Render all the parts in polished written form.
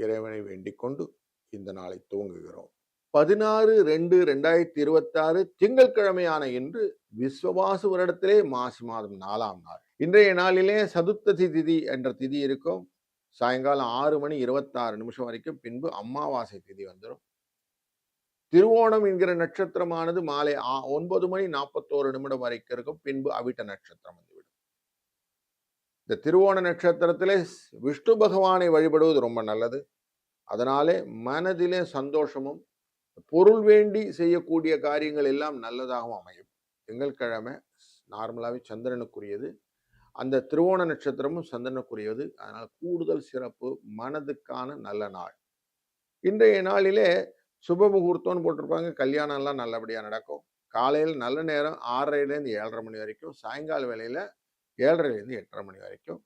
இறைவனை வேண்டிக் கொண்டு இந்த நாளை துவங்குகிறோம். 16/2/2026 திங்கட்கிழமையான இன்று விஸ்வவாசு வருடத்திலே மாசி மாதம் 4ஆம் நாள். இன்றைய நாளிலே சதுர்த்தசி திதி என்ற திதி இருக்கும். சாயங்காலம் 6:26 வரைக்கும். பின்பு அமாவாசை திதி வந்துடும். திருவோணம் என்கிற நட்சத்திரமானது மாலை 9:41 வரைக்கும் இருக்கும். பின்பு அவிட்ட நட்சத்திரம் வந்துவிடும். இந்த திருவோண நட்சத்திரத்திலே விஷ்ணு பகவானை வழிபடுவது ரொம்ப நல்லது. அதனாலே மனதிலே சந்தோஷமும், பொருள் வேண்டி செய்யக்கூடிய காரியங்கள் எல்லாம் நல்லதாகவும் அமையும். திங்கட்கிழமை நார்மலாகவே சந்திரனுக்குரியது. அந்த திருவோண நட்சத்திரமும் சந்திரனுக்குரியது. அதனால் கூடுதல் சிறப்பு, மனதுக்கான நல்ல நாள். இன்றைய நாளிலே சுப முகூர்த்தம்னு போட்டிருப்பாங்க. கல்யாணம் எல்லாம் நல்லபடியா நடக்கும். காலையில் நல்ல நேரம் 6:30 7:30 மணி வரைக்கும். சாயங்கால வேளையில 7:30 8:30 மணி வரைக்கும்.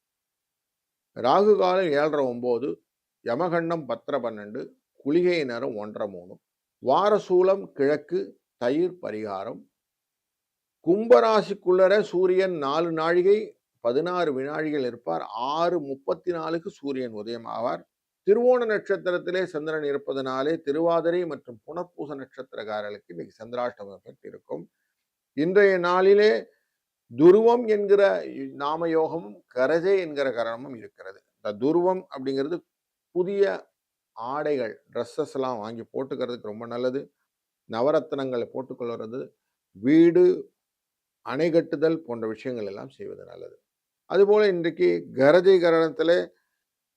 ராகு காலம் 7:30 யமகண்டம் 10:12, குளிகை நேரம் 1:03. வாரசூலம் கிழக்கு, தயிர் பரிகாரம். கும்பராசிக்குள்ளர சூரியன் 4 நாழிகை 16 வினாழிகள் இருப்பார். 6:34 சூரியன் உதயம் ஆவார். திருவோண நட்சத்திரத்திலே சந்திரன் இருப்பதனாலே திருவாதிரை மற்றும் புனர்பூச நட்சத்திரக்காரர்களுக்கு இன்னைக்கு சந்திராஷ்டம எஃபெக்ட் இருக்கும். இன்றைய நாளிலே துருவம் என்கிற நாமயோகமும் கரஜை என்கிற கரணமும் இருக்கிறது. இந்த துருவம் அப்படிங்கிறது புதிய ஆடைகள், ட்ரெஸ்ஸஸ் எல்லாம் வாங்கி போட்டுக்கிறதுக்கு ரொம்ப நல்லது. நவரத்னங்களை போட்டுக்கொள்வது, வீடு அணை கட்டுதல் போன்ற விஷயங்கள் எல்லாம் செய்வது நல்லது. அதுபோல இன்றைக்கு கரஜை கரணத்திலே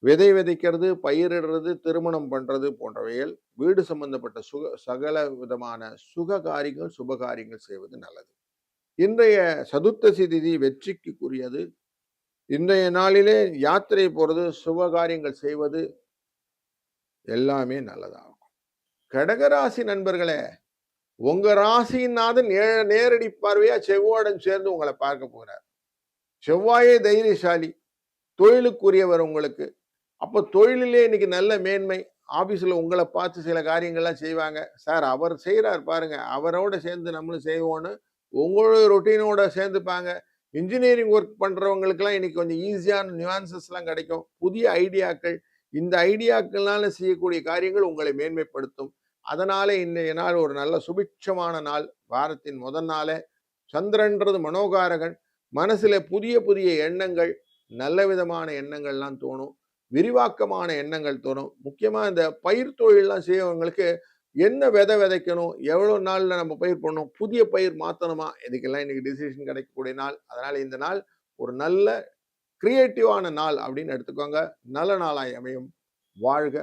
விதை விதைக்கிறது, பயிரிடுறது, திருமணம் பண்றது போன்றவைகள், வீடு சம்பந்தப்பட்ட சகல விதமான சுககாரியங்கள், சுபகாரியங்கள் செய்வது நல்லது. இன்றைய சதுர்த்தசி திதி வெற்றிக்குரியது. இன்றைய நாளிலே யாத்திரை போறது, சுபகாரியங்கள் செய்வது எல்லாமே நல்லதாகும். கடகராசி நண்பர்களே, உங்க ராசியின் நாதன் நேரடி பார்வையா செவ்வாயுடன் சேர்ந்து உங்களை பார்க்க போறார். செவ்வாயே தைரியசாலி, தொழிலுக்குரியவர் உங்களுக்கு. அப்போ தொழிலே இன்னைக்கு நல்ல மேன்மை. ஆபீஸ்ல உங்களை பார்த்து சில காரியங்கள்லாம் செய்வாங்க. சார் அவர் செய்யறாரு பாருங்க, அவரோட சேர்ந்து நம்மளும் செய்வோன்னு உங்களோட ரொட்டீனோட சேர்ந்துப்பாங்க. இன்ஜினியரிங் ஒர்க் பண்றவங்களுக்குலாம் இன்னைக்கு கொஞ்சம் ஈஸியான நியூவான்சஸ் எல்லாம் கிடைக்கும். புதிய ஐடியாக்கள், இந்த ஐடியாக்கள்னால செய்யக்கூடிய காரியங்கள் உங்களை மேன்மைப்படுத்தும். அதனால இன்றைய நாள் ஒரு நல்ல சுபிட்சமான நாள். வாரத்தின் முதல் நாளே சந்திரன்றது மனோகாரகன். மனசுல புதிய புதிய எண்ணங்கள், நல்ல விதமான எண்ணங்கள்லாம் தோணும். விரிவாக்கமான எண்ணங்கள் தோணும். முக்கியமா இந்த பயிர் தொழிலெல்லாம் செய்யறவங்களுக்கு என்ன விதை விதைக்கணும், எவ்வளவு நாள்ல நம்ம பயிர் பண்ணணும், புதிய பயிர் மாத்தணுமா, இதுக்கெல்லாம் இன்னைக்கு டிசிஷன் கிடைக்கக்கூடிய நாள். அதனால இந்த நாள் ஒரு நல்ல கிரியேட்டிவான நாள் அப்படின்னு எடுத்துக்கோங்க. நல்ல நாளாய் அமையும். வாழ்க